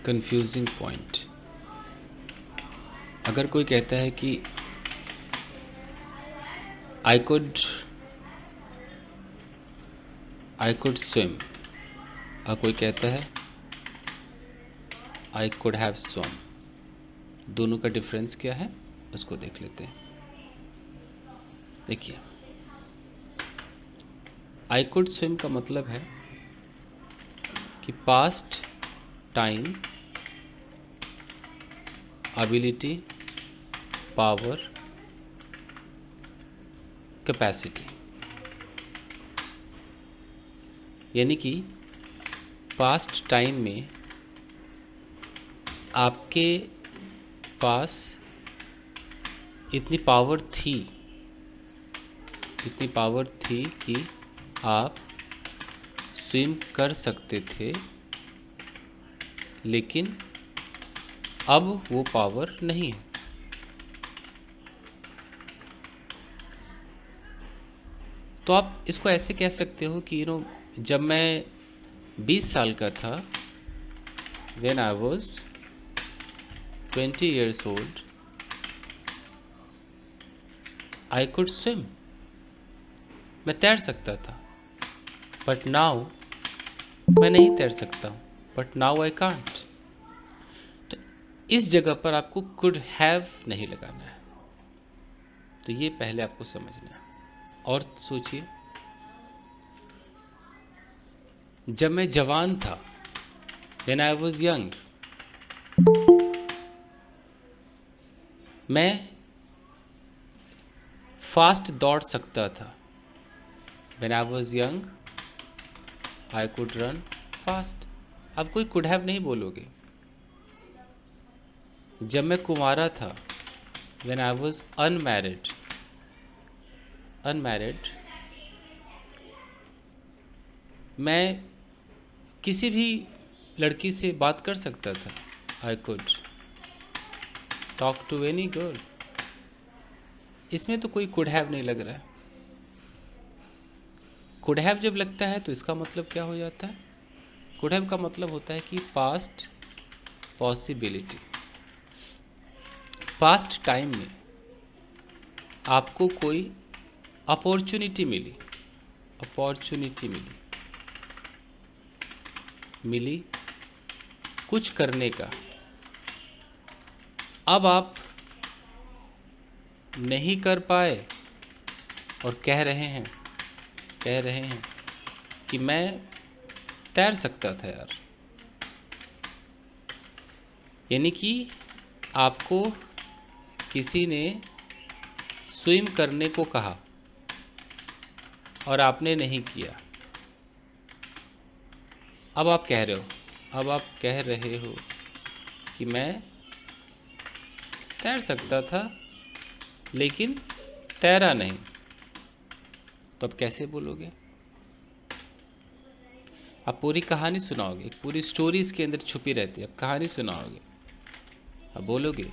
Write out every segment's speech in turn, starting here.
Confusing point. अगर कोई कहता है कि आई कुड स्विम, और कोई कहता है आई कुड हैव स्वम, दोनों का डिफरेंस क्या है उसको देख लेते हैं। देखिए, आई कुड स्विम का मतलब है कि past time, ability, power, capacity, यानी कि पास्ट टाइम में आपके पास इतनी पावर थी कि आप स्विम कर सकते थे, लेकिन अब वो पावर नहीं है। तो आप इसको ऐसे कह सकते हो कि जब मैं 20 साल का था, when I was 20 years old, I could swim, मैं तैर सकता था, बट नाउ मैं नहीं तैर सकता हूँ, बट नाउ आई कांट। तो इस जगह पर आपको कुड हैव नहीं लगाना है, तो ये पहले आपको समझना है। और सोचिए, जब मैं जवान था, व्हेन आई वॉज यंग, मैं फास्ट दौड़ सकता था। When I was young I could run fast. अब कोई कुड हैव नहीं बोलोगे। जब मैं कुंवारा था, व्हेन आई वॉज अनमैरिड, मैं किसी भी लड़की से बात कर सकता था। I could talk to any girl. इसमें तो कोई कुड हैव नहीं लग रहा है। कुड हैव जब लगता है तो इसका मतलब क्या हो जाता है? कुड हैव का मतलब होता है कि पास्ट पॉसिबिलिटी, पास्ट टाइम में आपको कोई अपॉर्चुनिटी मिली कुछ करने का। अब आप नहीं कर पाए और कह रहे हैं कि मैं तैर सकता था यार। यानी कि आपको किसी ने स्विम करने को कहा और आपने नहीं किया। अब आप कह रहे हो कि मैं तैर सकता था लेकिन तैरा नहीं। तो अब कैसे बोलोगे? आप पूरी कहानी सुनाओगे, पूरी स्टोरी इसके अंदर छुपी रहती है। अब कहानी सुनाओगे, अब बोलोगे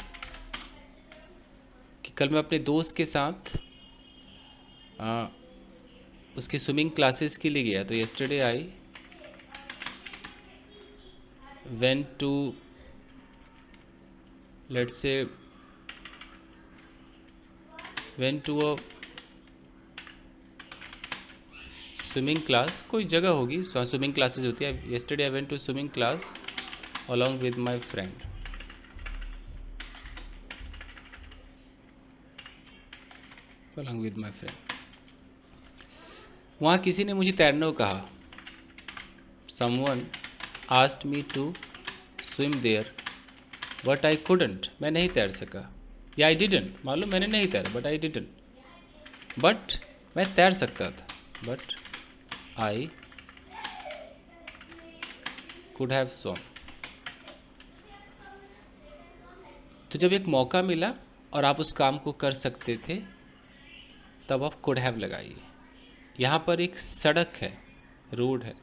कि कल मैं अपने दोस्त के साथ उसकी स्विमिंग क्लासेस के लिए गया, तो yesterday I went to, let's say, went to a swimming class, कोई जगह होगी स्विमिंग क्लासेस होती है। yesterday I went to swimming class along with my friend। वहाँ किसी ने मुझे तैरने को कहा। someone asked me to swim there but I couldn't, मैं नहीं तैर सका, या I didn't, मालूम मैंने नहीं तैरा but I didn't, but मैं तैर सकता था, but I could have swum। तो जब एक मौका मिला और आप उस काम को कर सकते थे, तब आप could have लगाइए। यहाँ पर एक सड़क है, रोड है,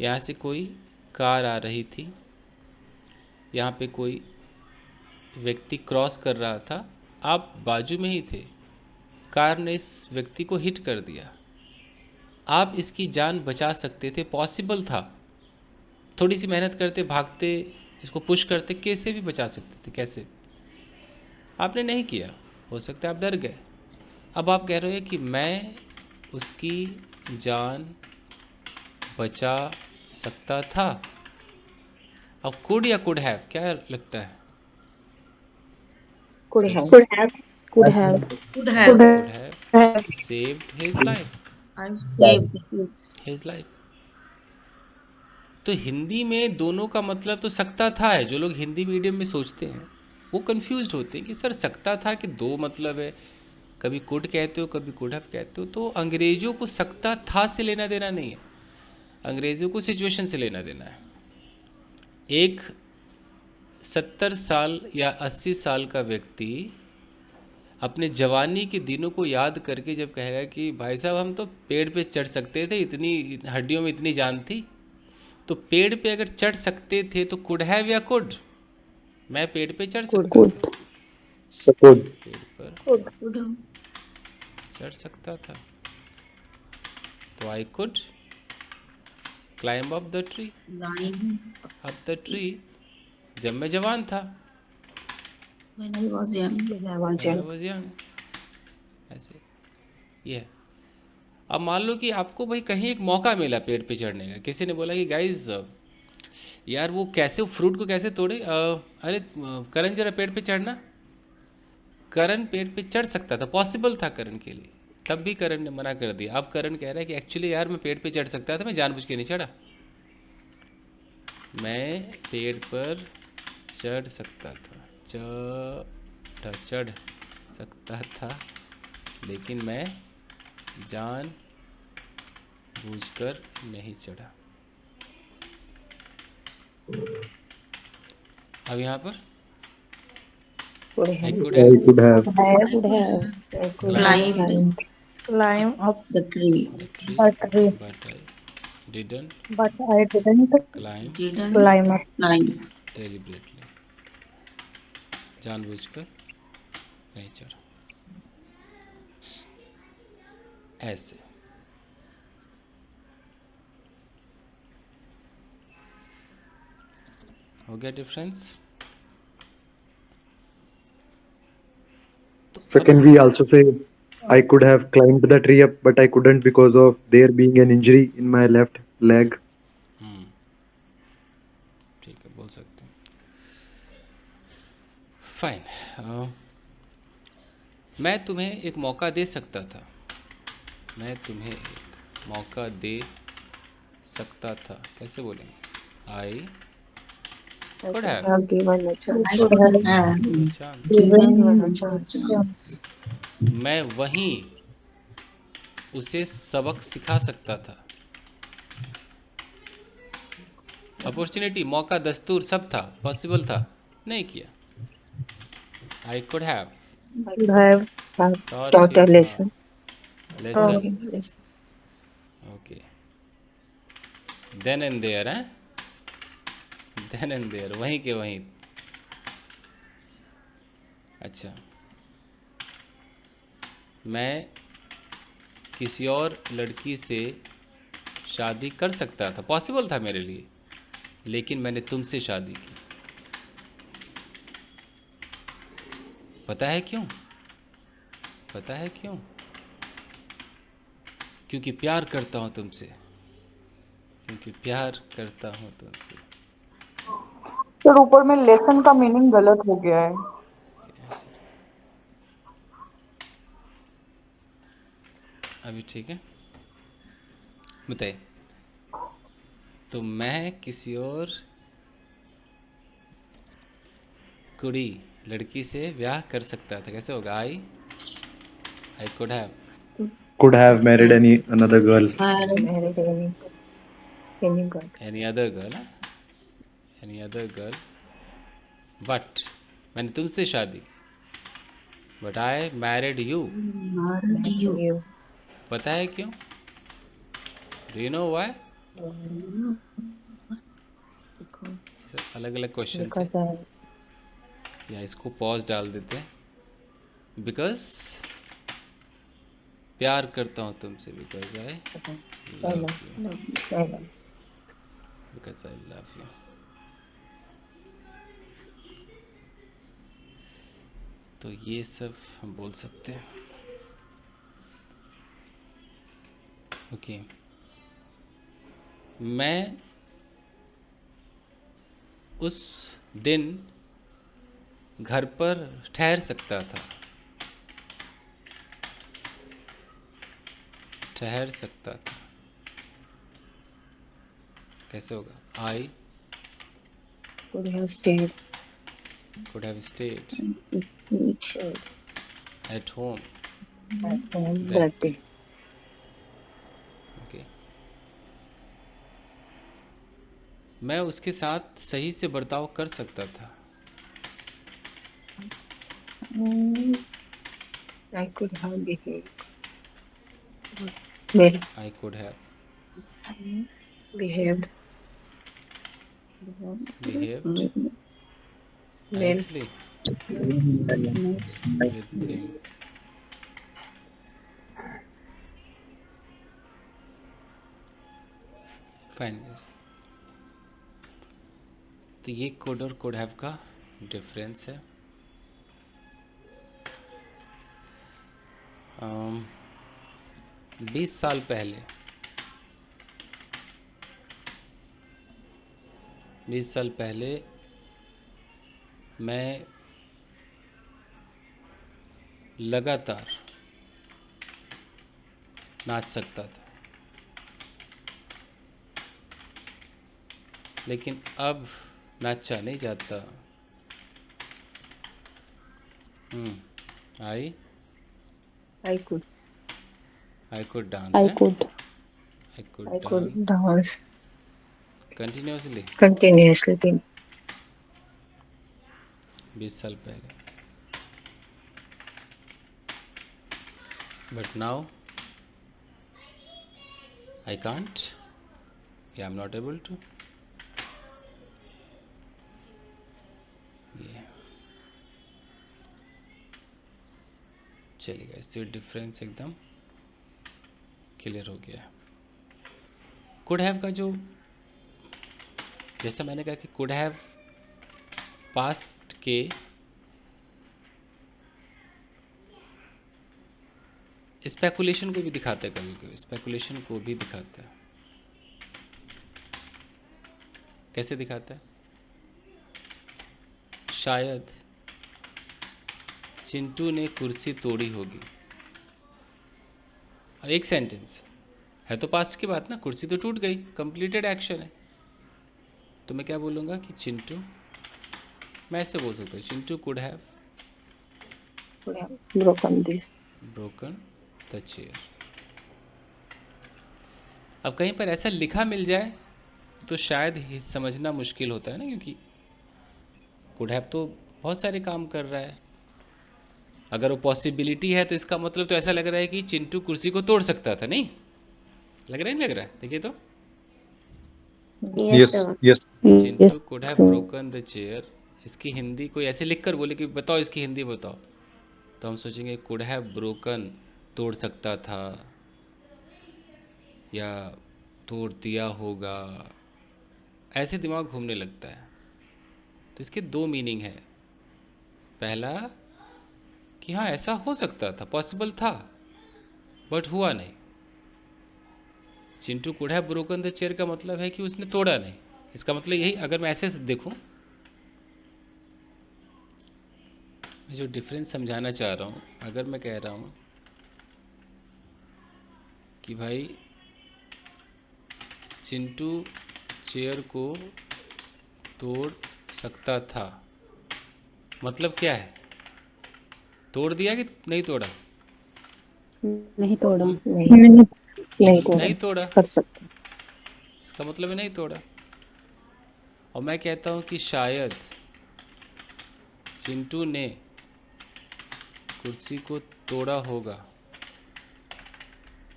यहाँ से कोई कार आ रही थी, यहाँ पे कोई व्यक्ति क्रॉस कर रहा था, आप बाजू में ही थे, कार ने इस व्यक्ति को हिट कर दिया। आप इसकी जान बचा सकते थे, पॉसिबल था, थोड़ी सी मेहनत करते, भागते, इसको पुश करते, कैसे भी बचा सकते थे। कैसे? आपने नहीं किया। हो सकता है आप डर गए। अब आप कह रहे हो कि मैं उसकी जान बचा सकता था। अब कुड या कुड हैव, क्या लगता है? Could सब have. Could have. Could have. Could have. Could have saved his life. I've saved his. His life. तो हिंदी में दोनों का मतलब तो सकता था है। जो लोग हिंदी मीडियम में सोचते हैं वो कंफ्यूज्ड होते हैं कि सर सकता था कि दो मतलब है, कभी कुड कहते हो कभी कुड हैव कहते हो। तो अंग्रेजों को सकता था से लेना देना नहीं है, अंग्रेजों को सिचुएशन से लेना देना है। एक 70 साल या 80 साल का व्यक्ति अपने जवानी के दिनों को याद करके जब कहेगा कि भाई साहब हम तो पेड़ पे चढ़ सकते थे, इतनी हड्डियों में इतनी जान थी, तो पेड़ पे अगर चढ़ सकते थे तो कुड हैव या कुड? मैं पेड़ पे चढ़ सकता था, Could. पेड़ पर Could have. चढ़ सकता था, तो I could climb up the tree. Lying up the tree जब मैं जवान था, when I was young. When I was I young. Was young. ऐसे ये है। अब मान लो कि आपको भाई कहीं एक मौका मिला पेड़ पे चढ़ने का, किसी ने बोला कि गाइज यार वो कैसे फ्रूट को कैसे तोड़े, अरे करण जरा पेड़ पे चढ़ना। करण पेड़ पे चढ़ सकता था, पॉसिबल था करण के लिए, तब भी करण ने मना कर दिया। अब करण कह रहा है कि एक्चुअली यार मैं पेड़ पे चढ़ सकता था, मैं जानबूझ के नहीं चढ़ा। मैं पेड़ पर चढ़ सकता था, चढ़ सकता था, लेकिन मैं जान बूझकर नहीं चढ़ा। अब यहाँ पर Could I have. Could I have could have. I I could have I could climbed have climb up the tree. The tree the tree, but I didn't but I didn't climb Didn't climb up. climb. Deliberately, जानबूझकर नहीं चढ़ा। ऐसे हो गया difference. So can we also say I could have climbed the tree up, but I couldn't because of there being an injury in my left leg? ठीक है, बोल सकते हैं। फाइन। मैं तुम्हें एक मौका दे सकता था, मैं तुम्हें एक मौका दे सकता था, कैसे बोलेंगे? आई I could could have have given a chance. I could have chance. given Given a a chance. chance. मैं वहीं उसे सबक सिखा सकता था। अपॉर्चुनिटी, मौका, दस्तूर सब था, पॉसिबल था, नहीं किया। I could have Could have taught taught a him lesson. a lesson. Yes. Okay. Then and there, हैं? Then and there, वहीं के वहीं। अच्छा, मैं किसी और लड़की से शादी कर सकता था, पॉसिबल था मेरे लिए, लेकिन मैंने तुमसे शादी की। पता है क्यों? पता है क्यों? क्योंकि प्यार करता हूँ तुमसे, क्योंकि प्यार करता हूँ तुमसे। सर ऊपर में लेसन का मीनिंग गलत हो गया है। अभी ठीक है, बताइए। तो मैं किसी और कुड़ी, लड़की से ब्याह कर सकता था, कैसे होगा? I could have Could have married another girl. Married any girl. Any other girl, any other girl, but मैंने तुमसे शादी की, but I married you. Married you. You. पता है क्यों? Do you know why? अलग अलग क्वेश्चन Because है, I या इसको पॉज डाल देते हैं। बिकॉज प्यार करता हूँ तुमसे, because I love you, love. Because because I love you. तो ये सब हम बोल सकते हैं। ओके, मैं उस दिन घर पर ठहर सकता था। ठहर सकता था कैसे होगा? आई Could have stayed could have stayed stayed at home at home that that day. day. Okay, मैं उसके साथ सही से बर्ताव कर सकता था। I could have behaved well, I could have behaved behaved well. nicely Nice. with him। Fine, yes. तो ये could और could have का डिफरेंस है। 20 साल पहले 20 साल पहले मैं लगातार नाच सकता था, लेकिन अब नाचा नहीं जाता। I I could dance I है, could. I could I dance could dance continuously continuously. 20 साल पहले। बट नाउ आई कांट, या I am not able to. ये चलेगा, इससे डिफरेंस एकदम क्लियर हो गया। कुड हैव का जो, जैसा मैंने कहा कि कुड हैव पास्ट के स्पेकुलेशन को भी दिखाता है, कभी कभी स्पेकुलेशन को भी दिखाता है। कैसे दिखाता है? शायद चिंटू ने कुर्सी तोड़ी होगी। और एक सेंटेंस है तो पास्ट की बात ना, कुर्सी तो टूट गई, कंप्लीटेड एक्शन है। तो मैं क्या बोलूँगा कि चिंटू, मैं ऐसे बोल सकता हूँ, Chintu could have Could have broken this. Broken the chair. अब कहीं पर ऐसा लिखा मिल जाए तो शायद ही समझना मुश्किल होता है ना, क्योंकि कुड हैव तो बहुत सारे काम कर रहा है। अगर वो पॉसिबिलिटी है तो इसका मतलब तो ऐसा लग रहा है कि चिंटू कुर्सी को तोड़ सकता था, नहीं लग रहा है? नहीं लग रहा है? देखिए तो, Yes, sir. yes. Chintu could have broken the chair. इसकी हिंदी कोई ऐसे लिख कर बोले कि बताओ इसकी हिंदी बताओ, तो हम सोचेंगे कुड हैव ब्रोकन तोड़ सकता था या तोड़ दिया होगा, ऐसे दिमाग घूमने लगता है। तो इसके दो मीनिंग है। पहला कि हाँ ऐसा हो सकता था, पॉसिबल था, बट हुआ नहीं। Chintu could have broken the chair का मतलब है कि उसने तोड़ा नहीं। इसका मतलब यही, अगर मैं ऐसे देखूं, मैं जो डिफरेंस समझाना चाह रहा हूँ, अगर मैं कह रहा हूँ कि भाई चिंटू चेयर को तोड़ सकता था, मतलब क्या है? तोड़ दिया कि नहीं तोड़ा? नहीं तोड़ा। नहीं तोड़ा, कर सकते। इसका मतलब है नहीं तोड़ा। और मैं कहता हूँ कि शायद चिंटू ने कुर्सी को तोड़ा होगा।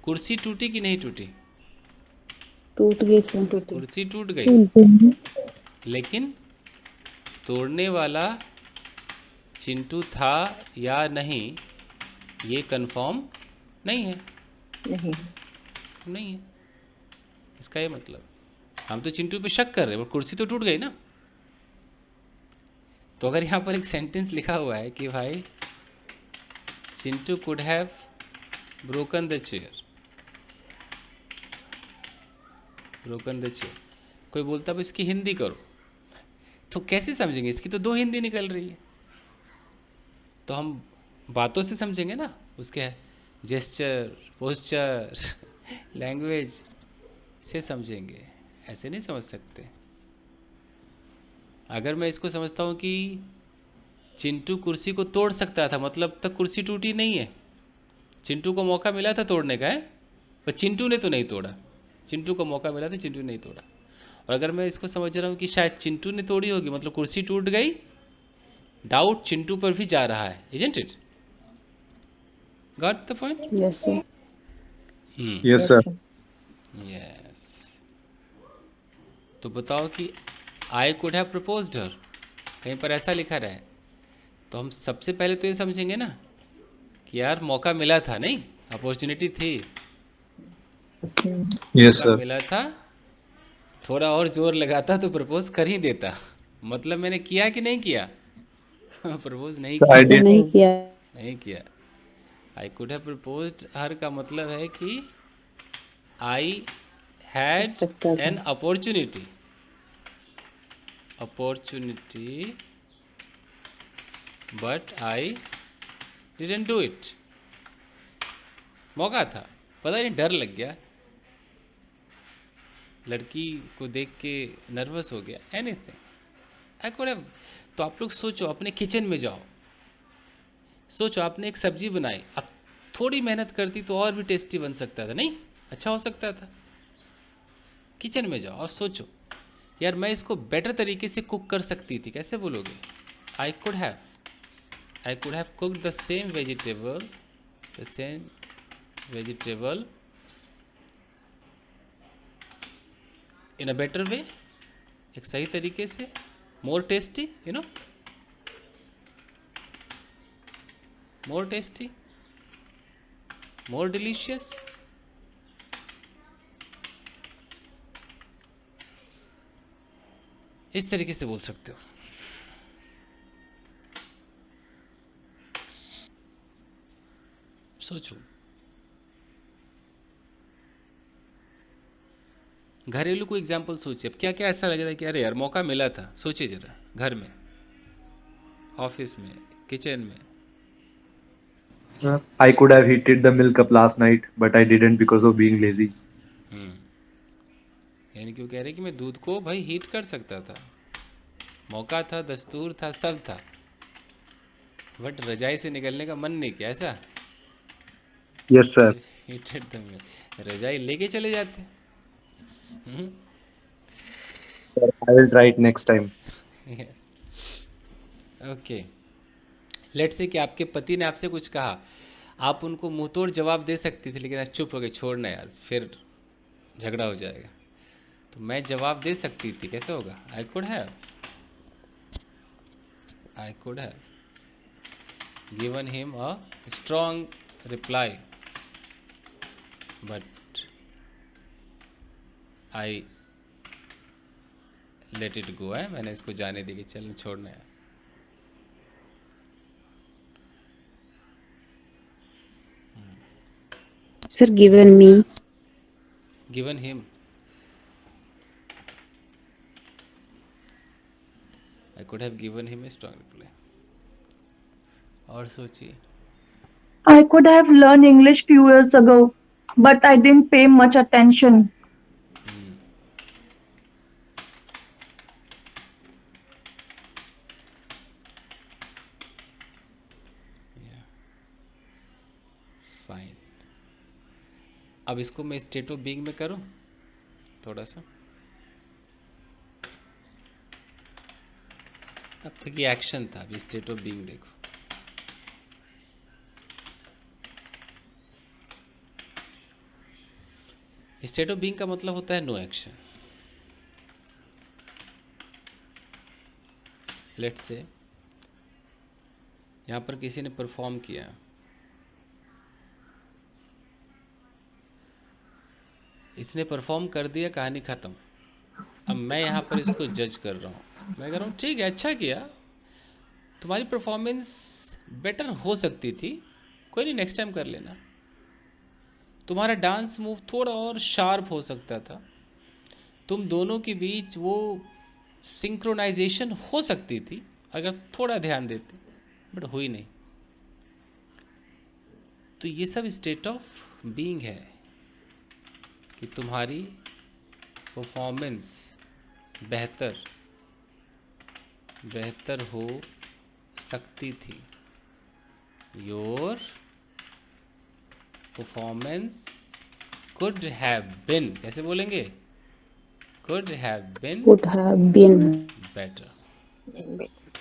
कुर्सी टूटी कि नहीं टूटी? टूट गई सर। कुर्सी टूट गई, लेकिन तोड़ने वाला चिंटू था या नहीं ये कंफर्म नहीं है। नहीं नहीं है, इसका ये मतलब। हम तो चिंटू पे शक कर रहे हैं, वो कुर्सी तो टूट गई ना। तो अगर यहाँ पर एक सेंटेंस लिखा हुआ है कि भाई Chintu could have broken the chair, broken the chair, कोई बोलता है इसकी हिंदी करो, तो कैसे समझेंगे? इसकी तो दो हिंदी निकल रही है। तो हम बातों से समझेंगे ना, उसके जेस्चर, पोस्चर, लैंग्वेज से समझेंगे, ऐसे नहीं समझ सकते। अगर मैं इसको समझता हूँ कि चिंटू कुर्सी को तोड़ सकता था, मतलब तक कुर्सी टूटी नहीं है, चिंटू को मौका मिला था तोड़ने का, है, पर चिंटू ने तो नहीं तोड़ा। चिंटू को मौका मिला था, चिंटू ने नहीं तोड़ा। और अगर मैं इसको समझ रहा हूँ कि शायद चिंटू ने तोड़ी होगी, मतलब कुर्सी टूट गई, डाउट चिंटू पर भी जा रहा है, isn't it? Got the point? Yes, sir. Yes, sir. Yes. तो बताओ कि आई कुड हैव प्रपोज्ड हर, कहीं पर ऐसा लिखा रहा है, तो हम सबसे पहले तो ये समझेंगे ना कि यार मौका मिला था, नहीं, अपॉर्चुनिटी थी, Yes, मौका sir. मिला था, थोड़ा और जोर लगाता तो प्रपोज कर ही देता। मतलब मैंने किया कि नहीं किया? प्रपोज नहीं So किया, I तो did. नहीं किया। नहीं किया। आई कुड हैव प्रपोज्ड हर का मतलब है कि आई हैड सकता था। An opportunity, but I didn't do it. मौका था, पता नहीं डर लग गया, लड़की को देख के नर्वस हो गया, एनीथिंग आई कुड हैव। तो आप लोग सोचो, अपने किचन में जाओ, सोचो आपने एक सब्जी बनाई, अब थोड़ी मेहनत करती तो और भी टेस्टी बन सकता था, नहीं, अच्छा हो सकता था। किचन में जाओ और सोचो यार मैं इसको बेटर तरीके से कुक कर सकती थी, कैसे बोलोगे? I could have cooked the same vegetable in a better way, एक सही तरीके से, मोर टेस्टी, मोर टेस्टी, मोर डिलीशियस। इस तरीके से बोल सकते हो। सोचो, घरेलू को एग्जाम्पल सोचिए, अब क्या क्या ऐसा लग रहा है कि अरे यार मौका मिला था, सोचिए जरा, घर में, ऑफिस में, किचन में। Sir, I could have heated the milk up last night, but I didn't because of being lazy. यानी क्यों कह रहे कि मैं दूध को भाई हीट कर सकता था, मौका था, दस्तूर था, सब था, बट रजाई से निकलने का मन नहीं किया, ऐसा? Yes, sir. Heated the milk, रजाई लेके चले जाते। Sir, I will try it next time. Okay, let's say कि आपके पति ने आपसे कुछ कहा, आप उनको मुंह तोड़ जवाब दे सकती थी, लेकिन आज चुप हो गए, छोड़ना यार फिर झगड़ा हो जाएगा। तो मैं जवाब दे सकती थी, कैसे होगा? I could have given him a strong reply, but I let it go है, मैंने इसको जाने दी कि चल छोड़ना है। Sir, given me. Given him, I could have given him a strong reply. और सोचिए, I could have learned English few years ago, but I didn't pay much attention. Fine. अब इसको मैं स्टेट ऑफ बीइंग में करूं थोड़ा सा। अब तक ये एक्शन था, अभी स्टेट ऑफ बीइंग देखो। स्टेट ऑफ बीइंग का मतलब होता है नो एक्शन। लेट्स से यहाँ पर किसी ने परफॉर्म किया, इसने परफॉर्म कर दिया, कहानी खत्म। मैं यहाँ पर इसको जज कर रहा हूँ, मैं कह रहा हूँ ठीक है, अच्छा किया, तुम्हारी परफॉर्मेंस बेटर हो सकती थी, कोई नहीं, नेक्स्ट टाइम कर लेना। तुम्हारा डांस मूव थोड़ा और शार्प हो सकता था, तुम दोनों के बीच वो सिंक्रोनाइजेशन हो सकती थी अगर थोड़ा ध्यान देते, बट हुई नहीं। तो ये सब स्टेट ऑफ बीइंग है कि तुम्हारी परफॉर्मेंस बेहतर हो सकती थी। Your performance could have been, कैसे बोलेंगे, could have been Could have been. Better.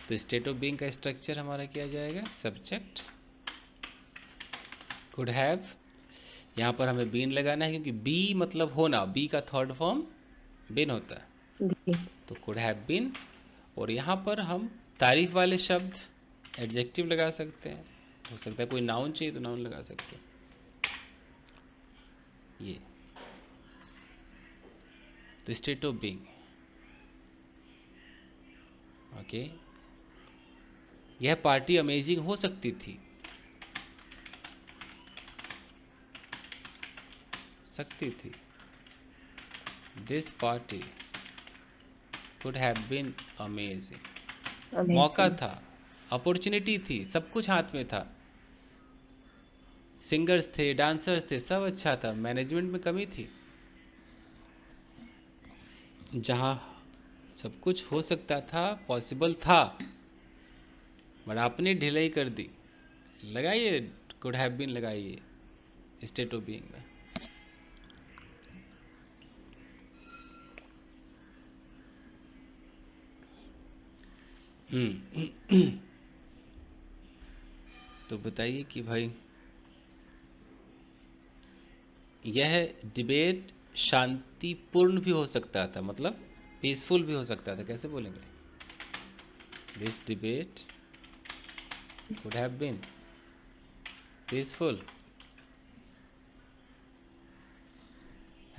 तो स्टेट ऑफ बीइंग का स्ट्रक्चर हमारा क्या जाएगा, सब्जेक्ट कुड हैव, यहाँ पर हमें बीन लगाना है क्योंकि बी मतलब होना, बी का थर्ड फॉर्म बिन होता है, तो कुड हैव बीन। और यहाँ पर हम तारीफ वाले शब्द एडजेक्टिव लगा सकते हैं, हो सकता है कोई नाउन चाहिए तो नाउन लगा सकते हैं। ये तो स्टेट ऑफ बीइंग, ओके। यह पार्टी अमेजिंग हो सकती थी, this party could have been amazing. मौका था, अपॉर्चुनिटी थी, सब कुछ हाथ में था, सिंगर्स थे, डांसर्स थे, सब अच्छा था, मैनेजमेंट में कमी थी। जहाँ सब कुछ हो सकता था, पॉसिबल था, बट आपने ढिलाई कर दी। लगाइए कुड हैव बीन, लगाइए स्टेट ऑफ बीइंग में। तो बताइए कि भाई यह डिबेट शांतिपूर्ण भी हो सकता था, मतलब पीसफुल भी हो सकता था, कैसे बोलेंगे, this debate could have been peaceful,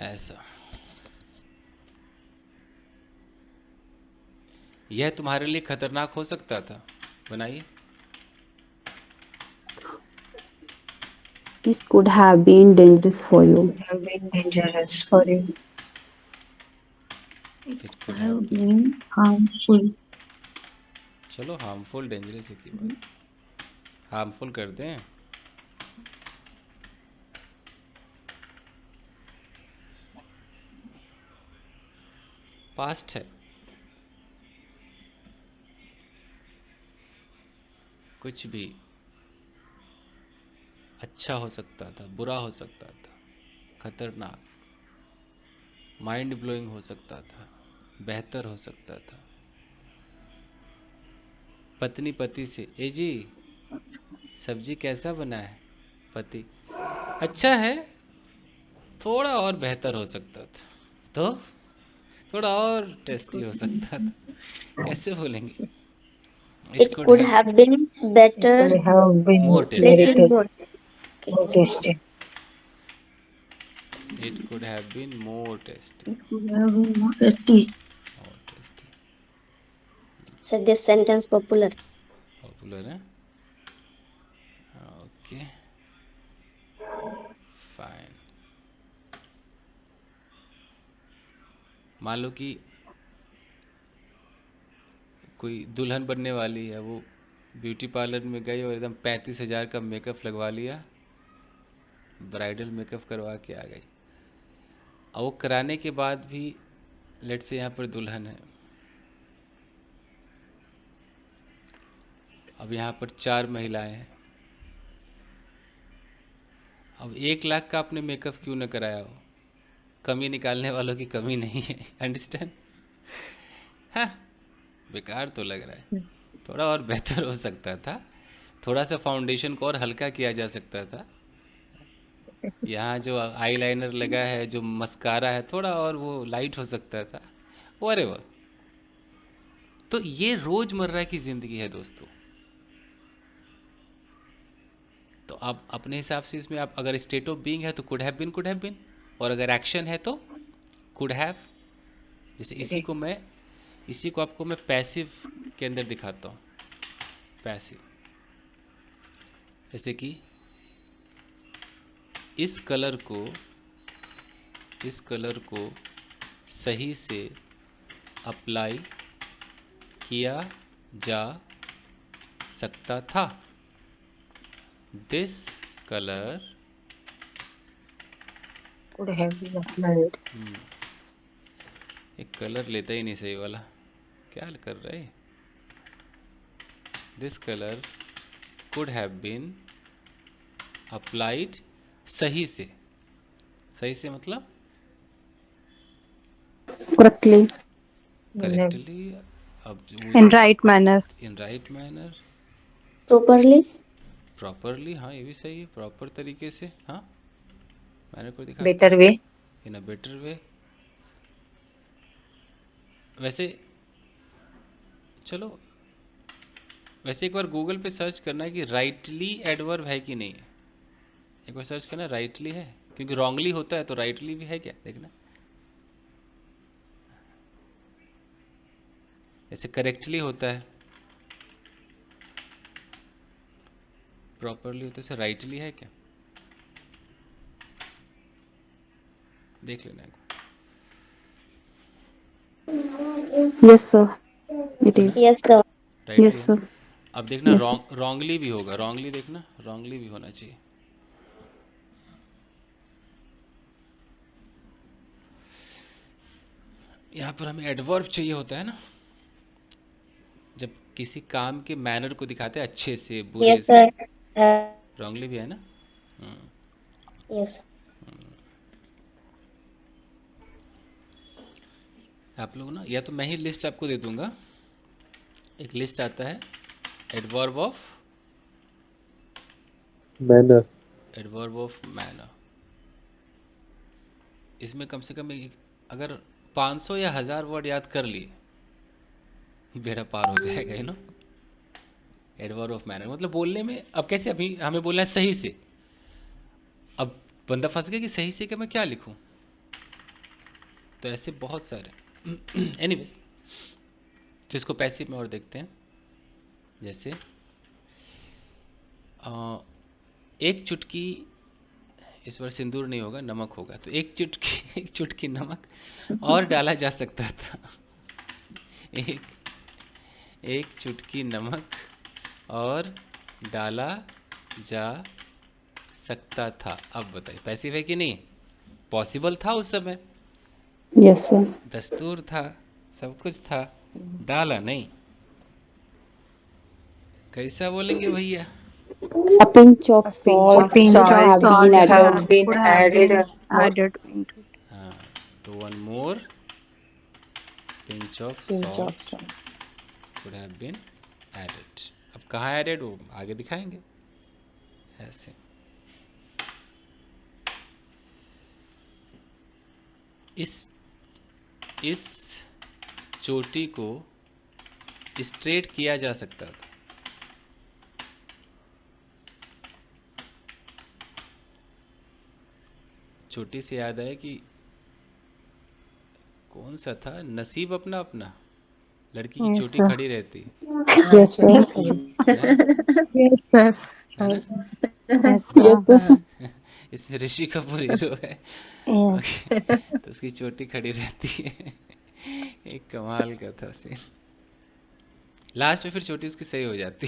ऐसा। यह तुम्हारे लिए खतरनाक हो सकता था, बनाइए। This could have been dangerous for you. Have been dangerous for you. It could have have been, been harmful. चलो हार्मफुल डेंजरस की बात, हार्मफुल कर दें। पास्ट है, कुछ भी अच्छा हो सकता था, बुरा हो सकता था, खतरनाक, माइंड ब्लोइंग हो सकता था, बेहतर हो सकता था। पत्नी पति से, ए जी सब्जी कैसा बना है, पति अच्छा है, थोड़ा और बेहतर हो सकता था, तो थोड़ा और टेस्टी हो सकता था, कैसे बोलेंगे, It could have been better. Could have been more very tasty, Better more. more tasty. it could have been more tasty, It could have been more tasty. more tasty, So this sentence popular. Popular है, okay fine. मान लो कि कोई दुल्हन बनने वाली है, वो beauty parlour में गई और एकदम 35,000 का मेकअप लगवा लिया, ब्राइडल मेकअप करवा के आ गई। और वो कराने के बाद भी लेट से यहाँ पर दुल्हन है, अब यहाँ पर 4 महिलाएं हैं, अब 1 लाख का आपने मेकअप क्यों न कराया हो, कमी निकालने वालों की कमी नहीं है, अंडरस्टैंड। हाँ बेकार तो लग रहा है, थोड़ा और बेहतर हो सकता था, थोड़ा सा फाउंडेशन को और हल्का किया जा सकता था, यहाँ जो आईलाइनर लगा है, जो मस्कारा है, थोड़ा और वो लाइट हो सकता था, अरे वाह। तो ये रोज़मर्रा की ज़िंदगी है दोस्तों। तो आप अपने हिसाब से इसमें आप अगर स्टेट ऑफ बीइंग है तो कुड हैव बीन, और अगर एक्शन है तो कुड हैव, जैसे इसी को आपको मैं पैसिव के अंदर दिखाता हूँ। पैसिव जैसे कि इस कलर को सही से अप्लाई किया जा सकता था। This colour could have been applied. एक कलर लेता ही नहीं सही वाला, क्या कर रहा है। This colour could have been applied सही से मतलब Correctly. करेक्टली। अब In right manner. In right manner, Properly. Properly, हाँ ये भी सही है, प्रॉपर तरीके से, हाँ मैंने को दिखा Better way. In a better way. वैसे चलो, वैसे एक बार गूगल पे सर्च करना है कि राइटली एडवर्ब है कि नहीं है। एक बार सर्च करना राइटली है, क्योंकि रॉन्गली होता है तो राइटली भी है क्या, देखना। ऐसे करेक्टली होता है, प्रॉपरली होता है, ऐसे राइटली है क्या, देख लेना एक बार। Yes, sir. It is. Yes, sir. Rightly Yes, sir. अब देखना Yes, sir. रॉन्गली भी होगा, रॉन्गली देखना, रॉन्गली भी होना चाहिए। यहाँ पर हमें एडवर्ब चाहिए होता है ना, जब किसी काम के मैनर को दिखाते हैं अच्छे से बुरे Yes, से। sir. रॉन्गली भी है ना। Yes. आप लोग ना, या तो मैं ही लिस्ट आपको दे दूंगा, एक लिस्ट आता है एडवर्ब ऑफ Manner. इसमें कम से कम अगर 500 या 1000 वर्ड याद कर लिए, बेड़ा पार हो जाएगा, you know. Adverb of manner मतलब बोलने में, अब कैसे, अभी हमें बोलना है सही से, अब बंदा फंस गया कि सही से क्या मैं क्या लिखूं, तो ऐसे बहुत सारे। एनीवेज, जिसको पैसिव में और देखते हैं, जैसे एक चुटकी, इस बार सिंदूर नहीं होगा, नमक होगा, तो एक चुटकी नमक और डाला जा सकता था। एक चुटकी नमक और डाला जा सकता था। अब बताइए पैसिव है कि नहीं, पॉसिबल था उस समय, Yes, sir. दस्तूर था, सब कुछ था, डाला नहीं। कैसा बोलेंगे भैया? A pinch of A pinch salt of Pinch could of have salt been have added. been could have added been more. added into it. हाँ, तो one more pinch of Pinch of salt salt. Could have been added. अब कहाँ added, वो आगे दिखाएंगे। ऐसे इस चोटी को स्ट्रेट किया जा सकता था। चोटी से याद आया कि कौन सा था, नसीब अपना अपना, लड़की की Yes, चोटी sir. खड़ी रहती Yes, sir. है Yes, sir. है ना? Yes, sir. Yes, sir. इसमें ऋषि कपूर हीरो है। Yes. तो उसकी चोटी खड़ी रहती है। एक कमाल का था सीन। लास्ट में फिर चोटी उसकी सही हो जाती।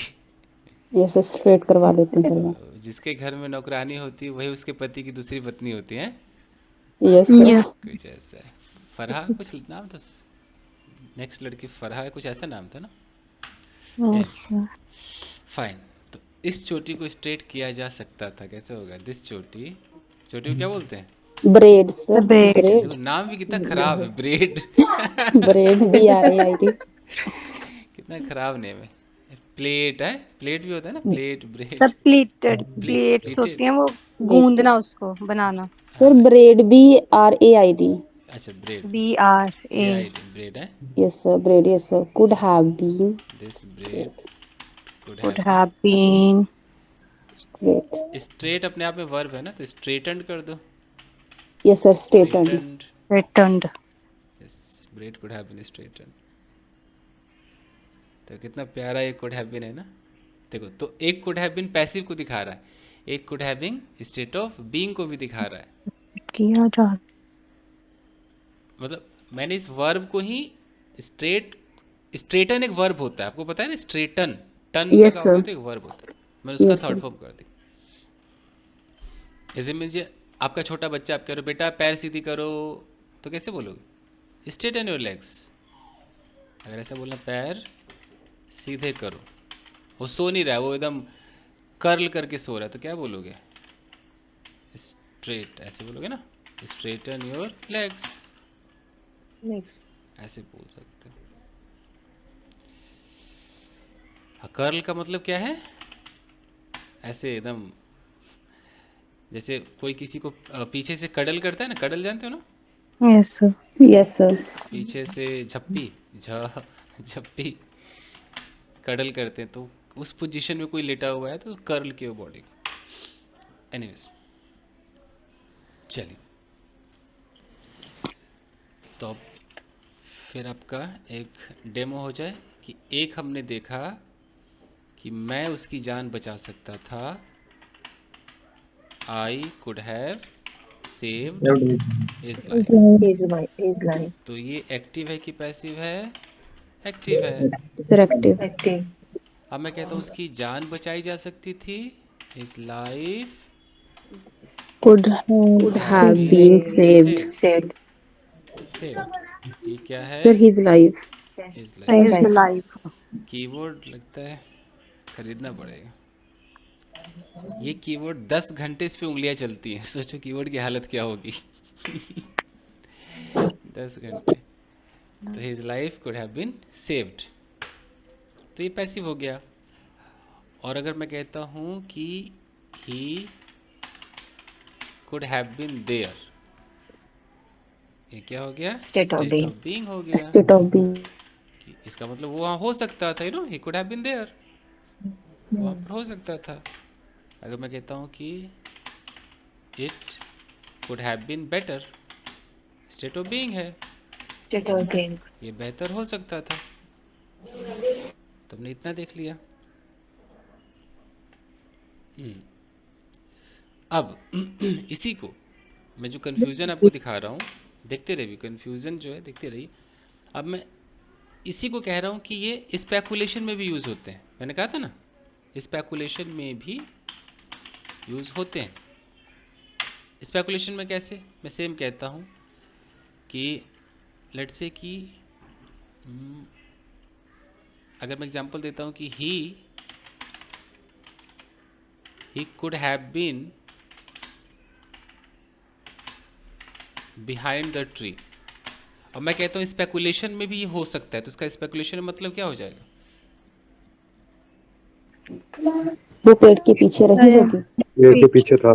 Yes, sir. Straight करवा लेते हैं सर। तो जिसके घर में नौकरानी होती है वही उसके पति की दूसरी पत्नी होती है। Yes, sir. Yes. कुछ ऐसा है। फरहा कुछ नाम था, नेक्स्ट लड़की फरहा कुछ ऐसा नाम था ना। Yes, sir. फाइन, तो इस चोटी को स्ट्रेट किया जा सकता था, कैसे होगा? दिस चोटी को क्या बोलते हैं? Braid, sir. The braid. Braid. देखो नाम भी कितना खराब है, ब्रेड। Braid BRAID. कितना खराब नेम है। प्लेट है, प्लेट भी होता है ना, plate bread. Sir, pleated. Pleated. Plates होती हैं, वो गूंदना उसको, बनाना. Sir, braid BRAID. अच्छा ब्रेड, BRA. ब्रेड है। Yes, sir. Braid. Yes, sir. Could have been this bread Could could have been. straight. Straight अपने आप में वर्ब है ना, तो स्ट्रेटन्ड कर दो। Yes, sir. Straightened. Returned. Yes, bread could have been straighten. तो कितना प्यारा एक कुड हैव बीन है ना। देखो, तो एक कुड हैव बीन पैसिव को दिखा रहा है, एक could have been state of being को भी दिखा रहा है। किया जा मतलब मैंने इस वर्ब को ही स्ट्रेटन एक वर्ब होता है, आपको पता है ना, स्ट्रेटन टन Yes, लगा sir. हुआ तो एक वर्ब होता है, मैंने उसका Yes, थर्ड sir. फॉर्म कर दी। जैसे मीजिए आपका छोटा बच्चा, आप कह रहे हो बेटा पैर सीधी करो, तो कैसे बोलोगे? Straighten your legs. अगर ऐसा बोलना पैर सीधे करो, वो सो नहीं रहा है, वो एकदम कर्ल करके सो रहा है, तो क्या बोलोगे? स्ट्रेट, ऐसे बोलोगे ना, स्ट्रेटन योर लेग्स, Next. ऐसे बोल सकते हो। कर्ल का मतलब क्या है? ऐसे एकदम, जैसे कोई किसी को पीछे से कडल करता है ना, कडल जानते हो ना, यस सर। Yes, sir. पीछे से झप्पी झप्पी कडल करते हैं, तो उस पोजीशन में कोई लेटा हुआ है तो कर्ल की वो बॉडी। एनीवेज, चलिए, तो अब फिर आपका एक डेमो हो जाए कि एक हमने देखा कि मैं उसकी जान बचा सकता था, I could have saved his life. Is life. तो ये एक्टिव है कि पैसिव है? एक्टिव है। Corrective. Active. अब मैं कहता हूँ उसकी जान बचाई जा सकती थी, his life Could have been saved. Saved. Saved. ये क्या है? Sir, his life. Yes. His life. Is life. Keyboard लगता है खरीदना पड़ेगा। ये कीबोर्ड 10 घंटे इस पे उंगलियां चलती हैं, सोचो कीबोर्ड की हालत क्या होगी। 10 घंटे। तो his life could have been saved, तो ये पैसिव हो गया। और अगर मैं कहता हूँ कि he could have been there, ये क्या हो गया? State of being. बीइंग हो गया। State of being. कि इसका मतलब वो वहाँ हो सकता था, he could have been there, वहाँ पर हो सकता था। अगर मैं कहता हूँ कि it could have been better, state of being है, State of being. ये बेहतर हो सकता था। तुमने इतना देख लिया। अब इसी को मैं जो कन्फ्यूज़न आपको दिखा रहा हूँ, देखते रहिए, कन्फ्यूज़न जो है देखते रहिए। अब मैं इसी को कह रहा हूँ कि ये स्पेकुलेशन में भी यूज़ होते हैं, मैंने कहा था ना, स्पेकुलेशन में भी यूज़ होते हैं। स्पेकुलेशन में कैसे? मैं सेम कहता हूँ कि लेट्स से कि अगर मैं एग्जांपल देता हूँ कि he could have been behind the tree, और मैं कहता हूँ स्पेकुलेशन में भी ये हो सकता है, तो इसका स्पेकुलेशन में मतलब क्या हो जाएगा? वो पेड़ के पीछे रही होगी। पेड़ के पीछे था।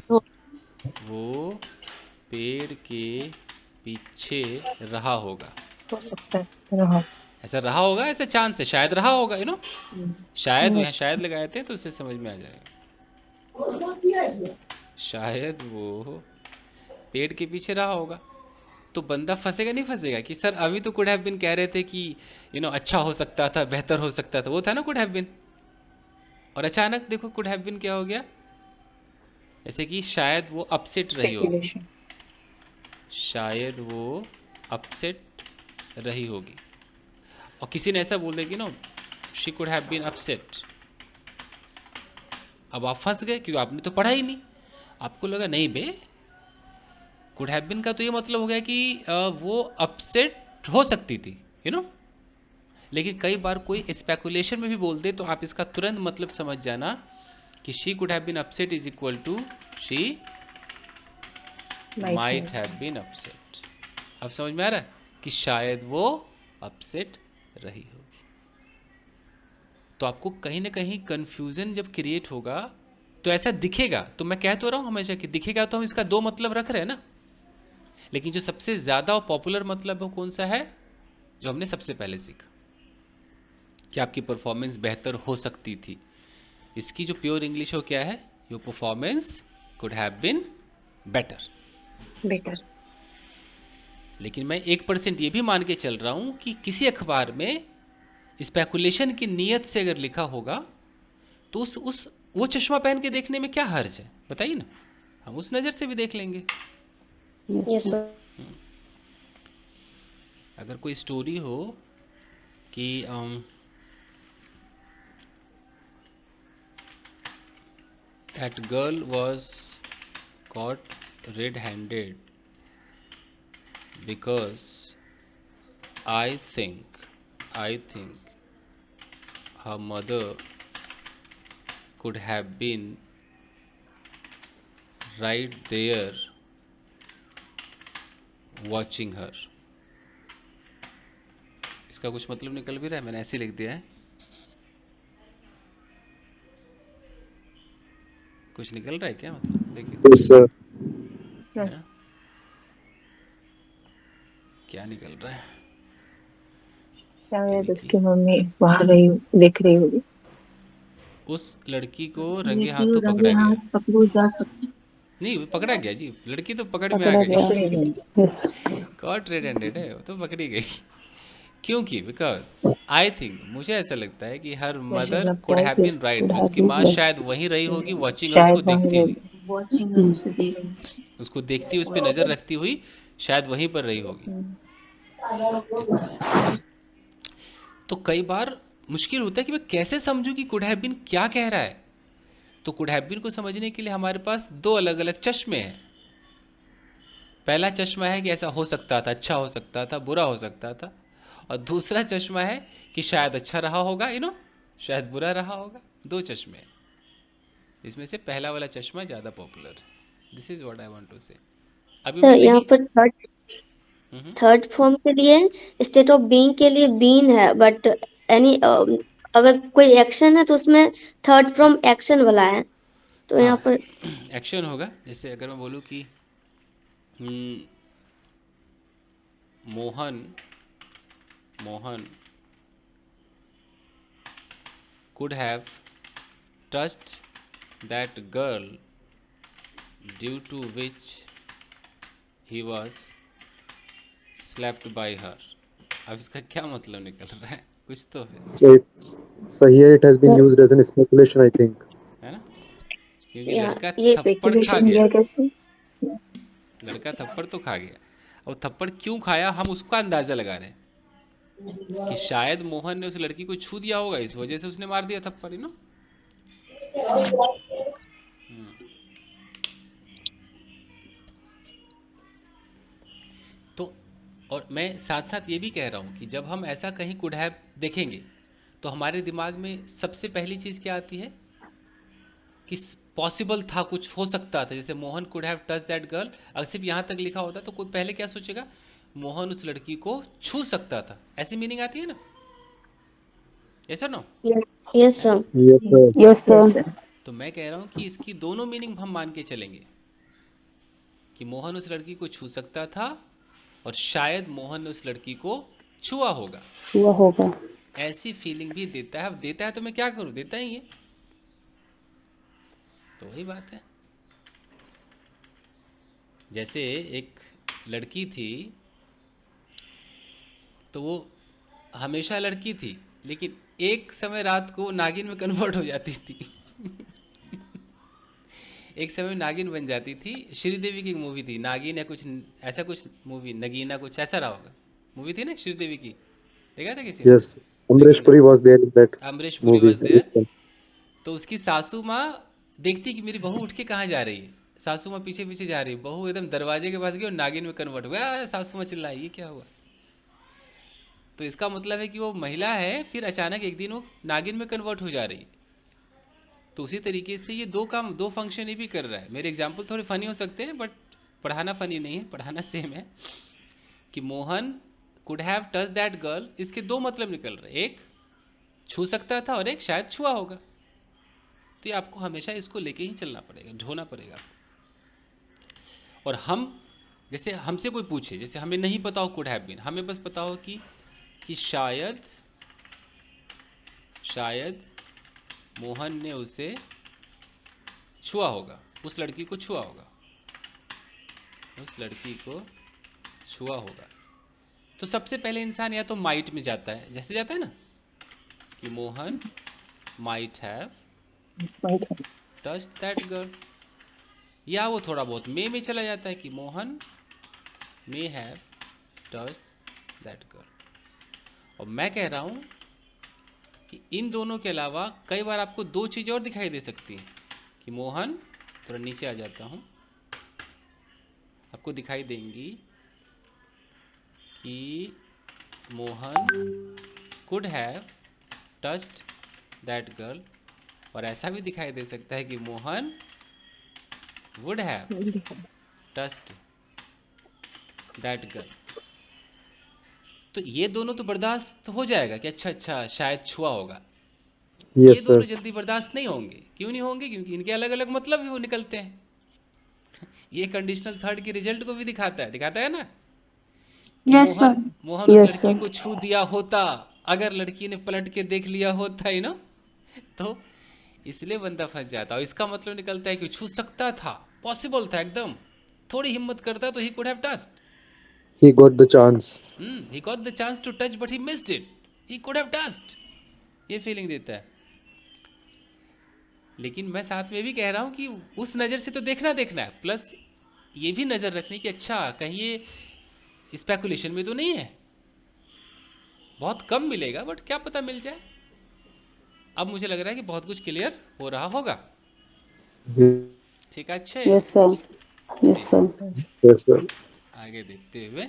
वो पेड़ के पीछे रहा होगा। हो सकता है रहा। ऐसा रहा होगा, ऐसा चांस है, शायद रहा होगा, यू नो, शायद वो यहाँ शायद लगाए थे तो उससे समझ में आ जाएगा। शायद वो पेड़ के पीछे रहा होगा, तो बंदा फंसेगा नहीं फंसेगा कि सर अभी तो कुड हैव बीन कह रहे थे कि अच्छा हो सकता था, बेहतर हो सकता था, वो था ना कुड हैव बीन, और अचानक देखो कुड हैव बीन क्या हो गया? जैसे कि शायद वो अपसेट रही होगी, Speculation. शायद वो अपसेट रही होगी, और किसी ने ऐसा बोल दिया कि no she could have been upset. अब आप फंस गए क्योंकि आपने तो पढ़ा ही नहीं, आपको लगा नहीं बे, कुड हैव बीन का तो ये मतलब हो गया कि वो अपसेट हो सकती थी, लेकिन कई बार कोई स्पेकुलेशन में भी बोल दे तो आप इसका तुरंत मतलब समझ जाना कि she could have been upset is equal to she might have been upset. अब समझ में आ रहा है कि शायद वो अपसेट रही होगी। तो आपको कहीं ना कहीं कंफ्यूजन जब क्रिएट होगा तो ऐसा दिखेगा, तो मैं कह तो रहा हूं हमेशा कि दिखेगा तो हम इसका दो मतलब रख रहे हैं ना, लेकिन जो सबसे ज्यादा और पॉपुलर मतलब वो कौन सा है, जो हमने सबसे पहले सीखा कि आपकी परफॉर्मेंस बेहतर हो सकती थी। इसकी जो प्योर इंग्लिश हो क्या है, your performance could have been better. Better. लेकिन मैं 1% ये भी मान के चल रहा हूँ कि किसी अखबार में स्पेकुलेशन की नीयत से अगर लिखा होगा तो उस वो चश्मा पहन के देखने में क्या हर्ज है, बताइए ना, हम उस नज़र से भी देख लेंगे। Yes, sir. अगर कोई स्टोरी हो कि that girl was caught red-handed because I think her mother could have been right there watching her. इसका कुछ मतलब निकल भी रहा है, मैंने ऐसे लिख दिया है। कुछ निकल रहा है क्या मतलब, देखिए Yes, sir. Yes. क्या निकल रहा है। शायद उसकी मम्मी बाहर रही देख रही होगी। उस लड़की को रंगे लड़की हाथों को पकड़ा रंगे गया। हाथ पकड़ो जा सकते। नहीं, पकड़ा गया जी, लड़की तो पकड़ में आ पकड़ा गई। गया। पकड़ी गई। यस। कॉट रेड हैंडेड है, वो तो पकड़ी गई। क्योंकि बिकॉज आई थिंक, मुझे ऐसा लगता है कि हर मुझे मदर लगता कुड है हैव कि बीन राइट, could have उसकी been माँ right. शायद वहीं रही होगी वॉचिंग, और शायद उसको वहीं देखती रही हुई, वॉचिंग उसे देख। उसको देखती हुई, उस पर नज़र रखती हुई शायद वहीं पर रही होगी। इस तरह। तो कई बार मुश्किल होता है कि मैं कैसे समझूं कि कुड हैव बीन क्या कह रहा है। तो कुड हैव बीन को समझने के लिए हमारे पास दो अलग अलग चश्मे हैं। पहला चश्मा है कि ऐसा हो सकता था, अच्छा हो सकता था, बुरा हो सकता था, और दूसरा चश्मा है कि शायद अच्छा रहा होगा, शायद बुरा रहा होगा। दो चश्मे हैं, इसमें से पहला वाला चश्मा ज़्यादा पॉपुलर है। This is what I want to say. अभी सर मैं यहाँ नहीं। पर थर्ड फॉर्म के लिए स्टेट ऑफ बीइंग के लिए बीन है, बट एनी अगर कोई एक्शन है तो उसमें थर्ड फॉर्म एक्शन वाला है, तो यहाँ हाँ, पर एक्शन होगा। जैसे अगर मैं बोलूँ कि Mohan could have touched that girl due to which he was slapped by her. अब इसका क्या मतलब निकल रहा है, कुछ तो है, So here it has been used as an speculation, I think. है ना? क्योंकि यहाँ लड़का ये थप्पड़ खा स्पेकुलेशन गया, गया कैसे? लड़का थप्पड़ तो खा गया, और थप्पड़ क्यों खाया हम उसका अंदाज़ा लगा रहे हैं कि शायद मोहन ने उस लड़की को छू दिया होगा, इस वजह से उसने मार दिया थप्पड़, तो और मैं साथ साथ ये भी कह रहा हूँ कि जब हम ऐसा कहीं कुड हैव देखेंगे तो हमारे दिमाग में सबसे पहली चीज़ क्या आती है कि पॉसिबल था, कुछ हो सकता था। जैसे Mohan could have touch that girl, अगर सिर्फ यहाँ तक लिखा होता तो कोई पहले क्या सोचेगा, मोहन उस लड़की को छू सकता था, ऐसी मीनिंग आती है ना। यस और no? Yes sir. Yes, sir. Yes Yes, sir. sir. तो मैं कह रहा हूँ कि इसकी दोनों मीनिंग हम मान के चलेंगे कि मोहन उस लड़की को छू सकता था और शायद मोहन ने उस लड़की को छुआ होगा। हुआ होगा। ऐसी फीलिंग भी देता है। अब देता है तो मैं क्या करूं, देता ही है। तो वही बात है, जैसे एक लड़की थी तो वो हमेशा लड़की थी, लेकिन एक समय रात को नागिन में कन्वर्ट हो जाती थी एक समय नागिन बन जाती थी। श्रीदेवी की एक मूवी थी नागिन, या कुछ ऐसा कुछ मूवी, नगीना कुछ ऐसा रहा होगा, मूवी थी ना श्रीदेवी की, देखा था किसी ने? Yes. Amrish Puri was there in that Amrish Puri movie. Was there. तो उसकी सासू माँ देखती कि मेरी बहू उठ के कहाँ जा रही है, सासू माँ पीछे पीछे जा रही है, बहू एकदम दरवाजे के पास गई और नागिन में कन्वर्ट हो गया। सासू माँ चिल्लाई, ये क्या हुआ? तो इसका मतलब है कि वो महिला है, फिर अचानक एक दिन वो नागिन में कन्वर्ट हो जा रही है। तो उसी तरीके से ये दो फंक्शन ये भी कर रहा है। मेरे एग्जाम्पल थोड़े फनी हो सकते हैं, बट पढ़ाना फनी नहीं है, पढ़ाना सेम है। कि Mohan could have touch that girl, इसके दो मतलब निकल रहे हैं, एक छू सकता था और एक शायद छुआ होगा। तो ये आपको हमेशा इसको लेके ही चलना पड़ेगा, ढोना पड़ेगा आपको। और हम जैसे हमसे कोई पूछे, जैसे हमें नहीं पता हो कुड हैव बीन, हमें बस पता हो कि शायद मोहन ने उसे छुआ होगा, उस लड़की को छुआ होगा, उस लड़की को छुआ होगा। तो सबसे पहले इंसान या तो माइट में जाता है, जैसे जाता है ना कि Mohan might have touched that girl, या वो थोड़ा बहुत में चला जाता है कि Mohan may have touched that girl. और मैं कह रहा हूँ कि इन दोनों के अलावा कई बार आपको दो चीज़ और दिखाई दे सकती है कि मोहन, थोड़ा नीचे आ जाता हूँ, आपको दिखाई देंगी कि Mohan could have touched that girl, और ऐसा भी दिखाई दे सकता है कि Mohan would have touched that girl. तो ये दोनों तो बर्दाश्त हो जाएगा कि अच्छा अच्छा शायद छुआ होगा। ये Yes, दोनों sir. जल्दी बर्दाश्त नहीं होंगे। क्यों नहीं होंगे? क्योंकि इनके अलग अलग मतलब ही वो निकलते हैं। ये कंडीशनल थर्ड की रिजल्ट को भी दिखाता है ना कि Yes, sir. मोहन उस Yes, लड़की sir. को छू दिया होता, अगर लड़की ने पलट के देख लिया होता है ना, तो इसलिए बंदा फंस जाता। और इसका मतलब निकलता है कि छू सकता था, पॉसिबल था, एकदम थोड़ी हिम्मत करता तो he could have touched. He got the chance. He got the chance to touch but he missed it, he could have touched, ये फीलिंग देता है। लेकिन मैं साथ में भी कह रहा हूँ कि उस नज़र से तो देखना है, प्लस ये भी नज़र रखनी कि अच्छा कहीं ये स्पेकुलेशन में तो नहीं है, बहुत कम मिलेगा बट क्या पता मिल जाए। अब मुझे लग रहा है कि बहुत कुछ क्लियर हो रहा होगा। ठीक है, अच्छे। Yes, sir. Yes, sir. Yes, sir. आगे देखते हुए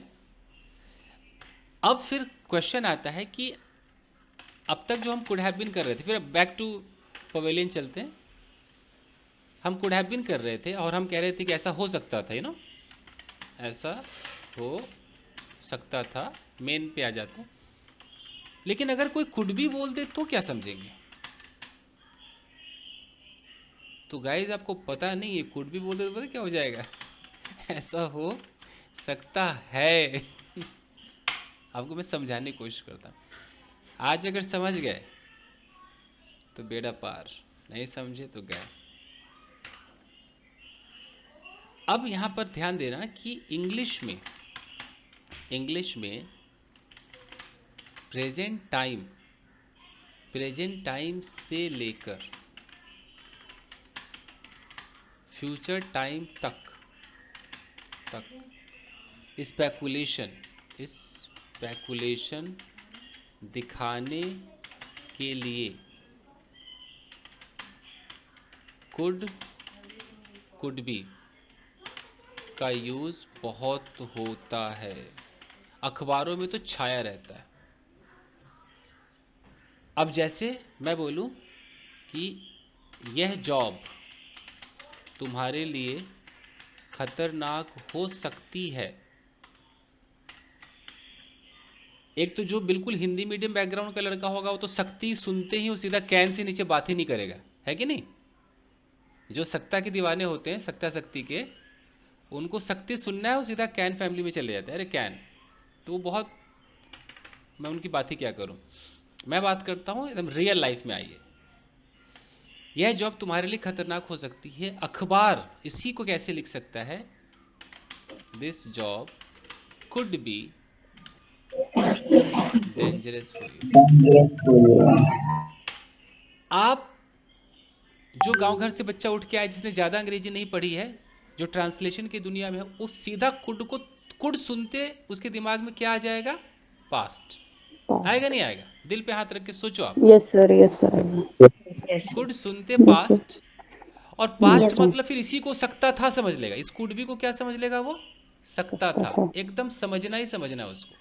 अब फिर क्वेश्चन आता है कि अब तक जो हम कुड हैव बीन कर रहे थे, फिर बैक टू पवेलियन चलते हैं। हम कुड हैव बीन कर रहे थे और हम कह रहे थे कि ऐसा हो सकता था, ऐसा हो सकता था, मेन पे आ जाता। लेकिन अगर कोई कुड भी बोल दे तो क्या समझेंगे? तो गाइज आपको पता नहीं है, कुड भी बोल दे तो पता क्या हो जाएगा? ऐसा हो सकता है। आपको मैं समझाने की कोशिश करता हूँ। आज अगर समझ गए तो बेड़ा पार, नहीं समझे तो गए। अब यहाँ पर ध्यान देना कि इंग्लिश में प्रेजेंट टाइम से लेकर फ्यूचर टाइम तक स्पेकुलेशन दिखाने के लिए कुड बी का यूज़ बहुत होता है। अखबारों में तो छाया रहता है। अब जैसे मैं बोलूं कि यह जॉब तुम्हारे लिए खतरनाक हो सकती है। एक तो जो बिल्कुल हिंदी मीडियम बैकग्राउंड का लड़का होगा वो तो सख्ती सुनते ही वो सीधा कैन से नीचे बात ही नहीं करेगा, है कि नहीं? जो सख्ता के दीवाने होते हैं, सख्ती के, उनको सख्ती सुनना है, वो सीधा कैन फैमिली में चले जाते हैं। अरे कैन तो वो बहुत, मैं उनकी बात ही क्या करूं। मैं बात करता हूं एकदम रियल लाइफ में। आइए, यह जॉब तुम्हारे लिए खतरनाक हो सकती है। अखबार इसी को कैसे लिख सकता है? This job could be dangerous for you. आप जो गांव घर से बच्चा उठ के आया, जिसने ज़्यादा अंग्रेजी नहीं पढ़ी है, जो ट्रांसलेशन की दुनिया में है, वो सीधा कुड सुनते उसके दिमाग में क्या आ जाएगा? पास्ट। आएगा नहीं आएगा? दिल पे हाथ रख के सोचो आप। Yes, sir. Yes, sir. Could सुनते Yes, sir. पास्ट, और पास्ट Yes, sir. मतलब फिर इसी को सकता था समझ लेगा। इस कुड भी को क्या समझ लेगा? वो सकता था। एकदम समझना ही समझना है उसको।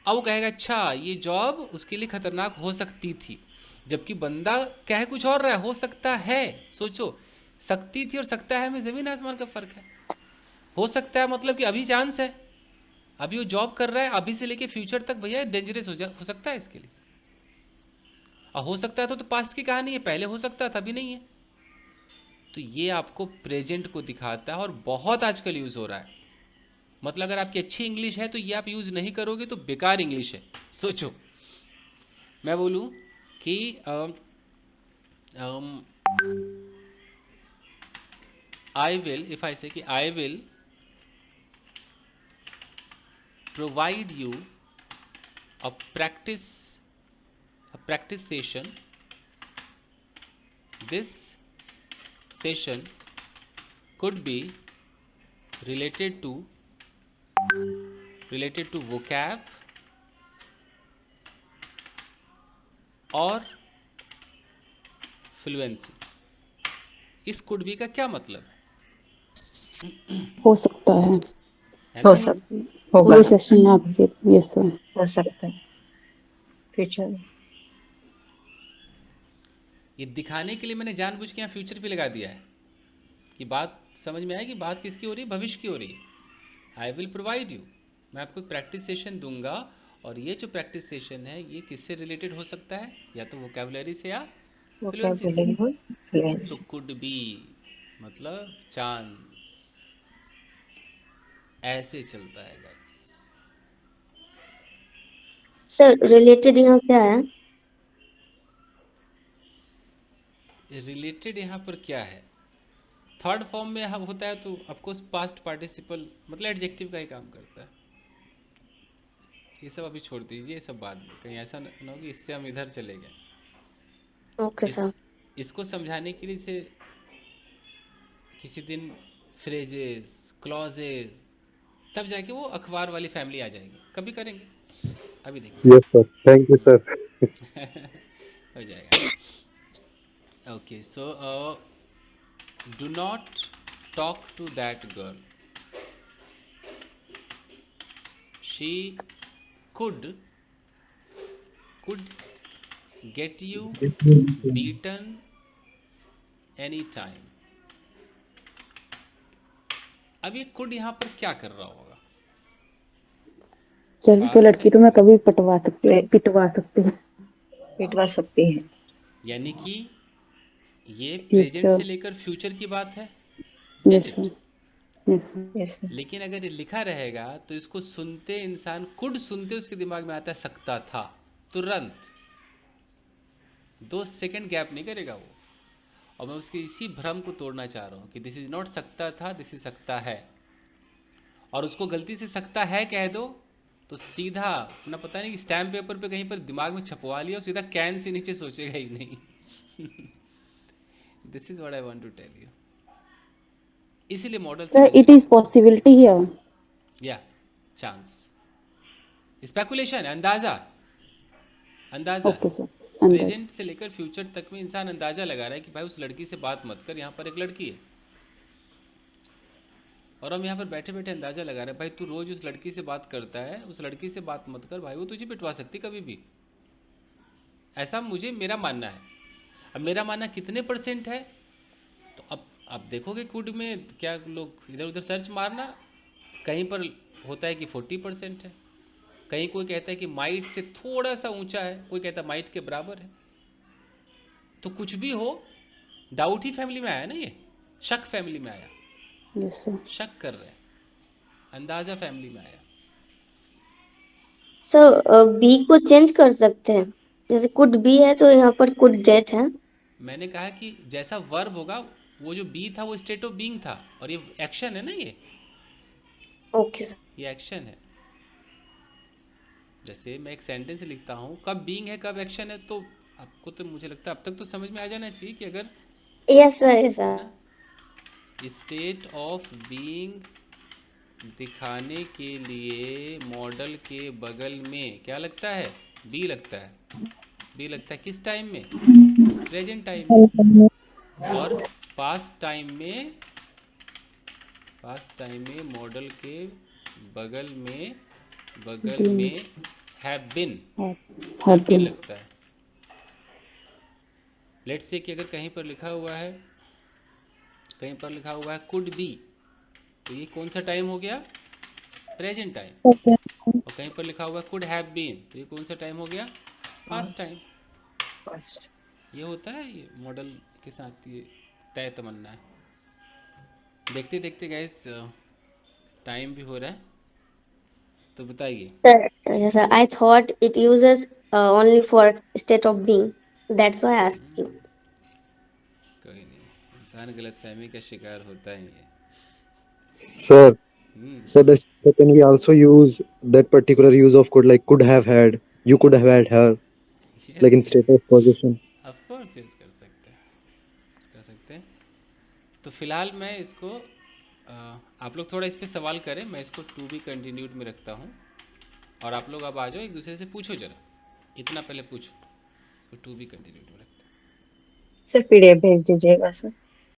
अब वो कहेगा अच्छा ये जॉब उसके लिए खतरनाक हो सकती थी, जबकि बंदा कहे कुछ और रहा है, हो सकता है। सोचो, सकती थी और सकता है में ज़मीन आसमान का फ़र्क है। हो सकता है मतलब कि अभी चांस है, अभी वो जॉब कर रहा है, अभी से लेके फ्यूचर तक भैया डेंजरस हो सकता है इसके लिए। और हो सकता है तो पास्ट की कहानी है, पहले हो सकता था, अभी नहीं है। तो ये आपको प्रेजेंट को दिखाता है और बहुत आजकल यूज़ हो रहा है। मतलब अगर आपकी अच्छी इंग्लिश है तो ये आप यूज़ नहीं करोगे तो बेकार इंग्लिश है। सोचो, मैं बोलूँ कि आई विल, इफ आई से कि I will provide you a practice session. This session could be related to vocab और फ्लुएंसी। इस कुड बी का क्या मतलब है? हो सकता है, है हो ना? सकता होगा, ये सेशन आपके, यस सर। हो सकता है फ्यूचर में। ये दिखाने के लिए मैंने जानबूझ के यहाँ फ्यूचर भी लगा दिया है कि बात समझ में आए कि बात किसकी हो रही है, भविष्य की हो रही है। आई विल प्रोवाइड यू, मैं आपको एक प्रैक्टिस सेशन दूंगा, और ये जो प्रैक्टिस सेशन है ये किससे रिलेटेड हो सकता है, या तो वोकैबुलरी से या फ्लुएंसी से। वोकैबुलरी तो फ्लुएंसी। कुड बी मतलब चांस, ऐसे चलता है गाइस। सर रिलेटेड यहाँ क्या है? रिलेटेड यहाँ पर क्या है, थर्ड फॉर्म में हम होता है तो ऑफकोर्स पास्ट पार्टिसिपल मतलब एडजेक्टिव का ही काम करता है। ये सब अभी छोड़ दीजिए, ये सब बाद में, कहीं ऐसा न हो कि इससे हम इधर चले गए। Okay sir. इसको समझाने के लिए से किसी दिन फ्रेजेस, क्लॉजेस, तब जाके वो अखबार वाली फैमिली आ जाएगी, कभी करेंगे, अभी देखिए Yes, sir. Thank you, sir. हो जाएगा। Okay, so do not talk to that girl, she could get you beaten anytime। अब ये could यहाँ पर क्या कर रहा होगा? सर तो लड़की तो मैं कभी पिटवा सकती हूँ, पिटवा सकती है। यानी कि ये प्रेजेंट sir. से लेकर फ्यूचर की बात है। Yes Get sir, it? Yes sir. Yes लेकिन अगर ये लिखा रहेगा तो इसको सुनते इंसान, कुड सुनते उसके दिमाग में आता है सकता था, तुरंत 2 सेकंड गैप नहीं करेगा वो। और मैं उसके इसी भ्रम को तोड़ना चाह रहा हूँ कि दिस इज नॉट सकता था, दिस इज सकता है। और उसको गलती से सकता है कह दो तो सीधा अपना पता नहीं कि स्टैम्प पेपर पे कहीं पर दिमाग में छपवा लिया और सीधा कैन से नीचे सोचेगा ही नहीं। This is what I want to tell you. इसीलिए model sir it is possibility here. या चांस, स्पेकुलेशन, अंदाजा। ओके सर, प्रेजेंट से लेकर फ्यूचर तक में इंसान अंदाजा लगा रहा है कि भाई उस लड़की से बात मत कर, यहाँ पर एक लड़की है। और हम यहाँ पर बैठे बैठे अंदाजा लगा रहे हैं भाई तू रोज उस लड़की से बात करता है, उस लड़की से बात मत कर भाई, वो तुझे पिटवा सकती कभी भी। ऐसा मेरा मानना है। अब मेरा मानना कितने % है, तो अब देखोगे कुड में क्या लोग इधर उधर सर्च मारना, कहीं पर होता है कि 40% है, कहीं कोई कहता है कि माइट से थोड़ा सा ऊंचा है, कोई कहता है माइट के बराबर है। तो कुछ भी हो, डाउट ही फैमिली में आया ना, ये शक फैमिली में आया। Yes sir. शक कर रहे हैं, अंदाजा फैमिली में आया। सर बी को चेंज कर सकते हैं, जैसे कुड बी है तो यहाँ पर कुड गेट है। मैंने कहा कि जैसा वर्ब होगा, वो जो बी था वो स्टेट ऑफ बीइंग था, और ये एक्शन है ना, ये ओके सर। ये एक्शन है। जैसे मैं एक सेंटेंस लिखता हूँ, कब बीइंग है कब एक्शन है, तो आपको तो मुझे लगता है अब तक तो समझ में आ जाना चाहिए कि अगर yes sir, yes sir. State of being दिखाने के लिए मॉडल के बगल में क्या लगता है, बी लगता है। बी लगता है किस टाइम में, प्रेजेंट टाइम में। और पास्ट टाइम में मॉडल के बगल में हैव बीन लगता है। लेट्स से कि अगर कहीं पर लिखा हुआ है कुड बी, तो ये कौन सा टाइम हो गया, प्रेजेंट टाइम। और कहीं पर लिखा हुआ है कुड हैव बीन, तो ये कौन सा टाइम हो गया, पास्ट टाइम। फर्स्ट ये होता है, ये मॉडल के साथ ये तय तमन्ना है। देखते देखते गाइस टाइम भी हो रहा है, तो बताइए। Sir yes sir, I thought it uses only for state of being, that's why I asked you. कोई नहीं, इंसान गलतफहमी का शिकार होता ही है। Sir, So can we also use that particular use of could, like could have had, you could have had her, like in yes yes, status position? Of course use कर सकते हैं, यूज़ कर सकते हैं। तो फिलहाल मैं इसको आप लोग थोड़ा इस पे सवाल करें, मैं इसको टू बी कंटिन्यूड में रखता हूँ और आप लोग अब आ जाओ, एक दूसरे से पूछो जरा, इतना पहले पूछो, इसको टू बी कंटिन्यूड में रखते हैं। सर PDF भेज दीजिएगा सर।